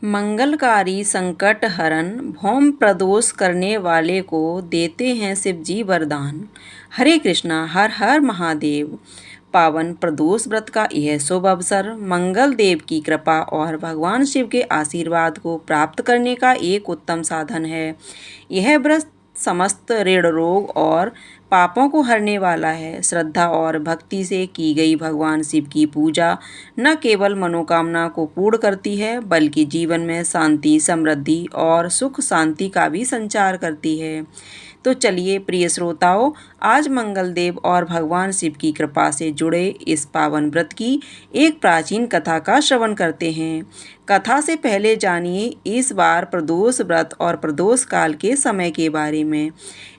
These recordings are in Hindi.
मंगलकारी संकट हरन भौम प्रदोष करने वाले को देते हैं शिव जी वरदान। हरे कृष्णा, हर हर महादेव। पावन प्रदोष व्रत का यह शुभ अवसर मंगल देव की कृपा और भगवान शिव के आशीर्वाद को प्राप्त करने का एक उत्तम साधन है। यह व्रत समस्त ऋण, रोग और पापों को हरने वाला है। श्रद्धा और भक्ति से की गई भगवान शिव की पूजा न केवल मनोकामना को पूर्ण करती है, बल्कि जीवन में शांति, समृद्धि और सुख शांति का भी संचार करती है। तो चलिए प्रिय श्रोताओं, आज मंगल देव और भगवान शिव की कृपा से जुड़े इस पावन व्रत की एक प्राचीन कथा का श्रवण करते हैं। कथा से पहले जानिए इस बार प्रदोष व्रत और प्रदोष काल के समय के बारे में।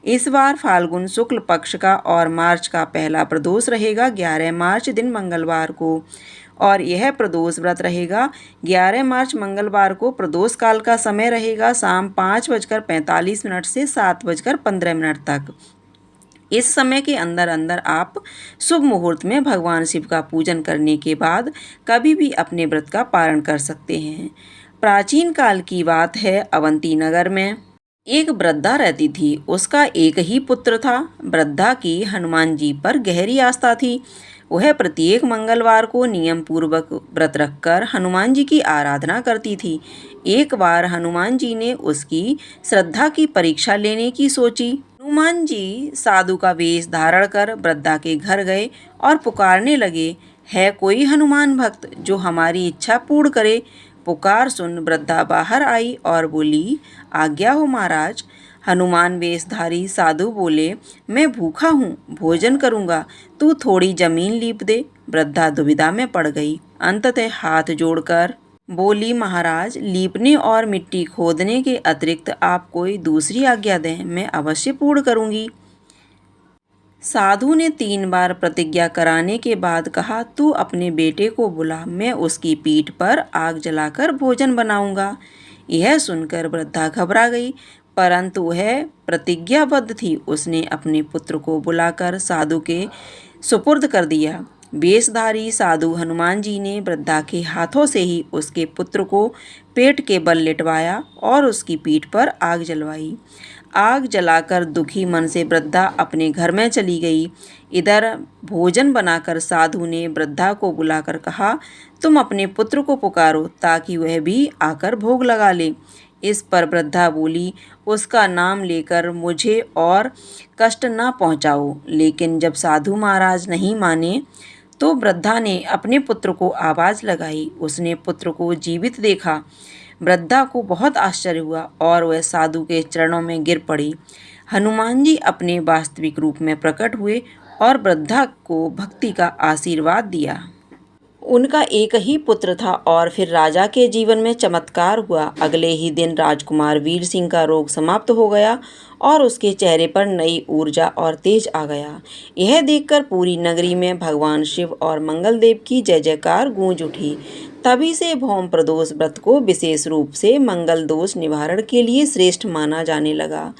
इस बार फाल्गुन शुक्ल पक्ष का और मार्च का पहला प्रदोष रहेगा 11 मार्च दिन मंगलवार को, और यह प्रदोष व्रत रहेगा 11 मार्च मंगलवार को। प्रदोष काल का समय रहेगा शाम 5:45 से 7:15 तक। इस समय के अंदर अंदर आप शुभ मुहूर्त में भगवान शिव का पूजन करने के बाद कभी भी अपने व्रत का पारण कर सकते हैं। प्राचीन काल की बात है, अवंती नगर में एक वृद्धा रहती थी। उसका एक ही पुत्र था। वृद्धा की हनुमान जी पर गहरी आस्था थी। वह प्रत्येक मंगलवार को नियम पूर्वक व्रत रखकर हनुमान जी की आराधना करती थी। एक बार हनुमान जी ने उसकी श्रद्धा की परीक्षा लेने की सोची। हनुमान जी साधु का वेश धारण कर वृद्धा के घर गए और पुकारने लगे, है कोई हनुमान भक्त जो हमारी इच्छा पूर्ण करे? पुकार सुन वृद्धा बाहर आई और बोली, आज्ञा हो महाराज। हनुमान वेशधारी साधु बोले, मैं भूखा हूँ, भोजन करूँगा, तू थोड़ी जमीन लीप दे। वृद्धा दुविधा में पड़ गई। अंततः हाथ जोड़कर बोली, महाराज, लीपने और मिट्टी खोदने के अतिरिक्त आप कोई दूसरी आज्ञा दें, मैं अवश्य पूर्ण करूँगी। साधु ने 3 बार प्रतिज्ञा कराने के बाद कहा, तू अपने बेटे को बुला, मैं उसकी पीठ पर आग जलाकर भोजन बनाऊंगा। यह सुनकर वृद्धा घबरा गई, परंतु वह प्रतिज्ञाबद्ध थी। उसने अपने पुत्र को बुलाकर साधु के सुपुर्द कर दिया। वेशधारी साधु हनुमान जी ने वृद्धा के हाथों से ही उसके पुत्र को पेट के बल लिटवाया और उसकी पीठ पर आग जलवाई। आग जलाकर दुखी मन से वृद्धा अपने घर में चली गई। इधर भोजन बनाकर साधु ने वृद्धा को बुलाकर कहा, तुम अपने पुत्र को पुकारो ताकि वह भी आकर भोग लगा ले। इस पर वृद्धा बोली, उसका नाम लेकर मुझे और कष्ट न पहुँचाओ। लेकिन जब साधु महाराज नहीं माने तो वृद्धा ने अपने पुत्र को आवाज़ लगाई। उसने पुत्र को जीवित देखा। वृद्धा को बहुत आश्चर्य हुआ और वह साधु के चरणों में गिर पड़ी। हनुमान जी अपने वास्तविक रूप में प्रकट हुए और वृद्धा को भक्ति का आशीर्वाद दिया। उनका एक ही पुत्र था और फिर राजा के जीवन में चमत्कार हुआ। अगले ही दिन राजकुमार वीर सिंह का रोग समाप्त हो गया और उसके चेहरे पर नई ऊर्जा और तेज आ गया। यह देखकर पूरी नगरी में भगवान शिव और मंगल देव की जय जयकार गूंज उठी। तभी से भौम प्रदोष व्रत को विशेष रूप से मंगल दोष निवारण के लिए श्रेष्ठ माना जाने लगा।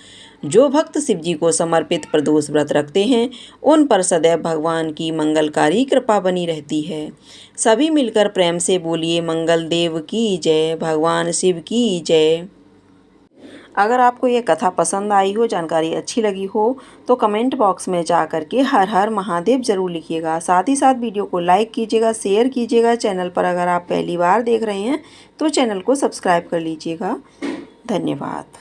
जो भक्त शिव जी को समर्पित प्रदोष व्रत रखते हैं, उन पर सदैव भगवान की मंगलकारी कृपा बनी रहती है। सभी मिलकर प्रेम से बोलिए, मंगल देव की जय, भगवान शिव की जय। अगर आपको ये कथा पसंद आई हो, जानकारी अच्छी लगी हो, तो कमेंट बॉक्स में जा कर के हर हर महादेव जरूर लिखिएगा। साथ ही साथ वीडियो को लाइक कीजिएगा, शेयर कीजिएगा। चैनल पर अगर आप पहली बार देख रहे हैं तो चैनल को सब्सक्राइब कर लीजिएगा। धन्यवाद।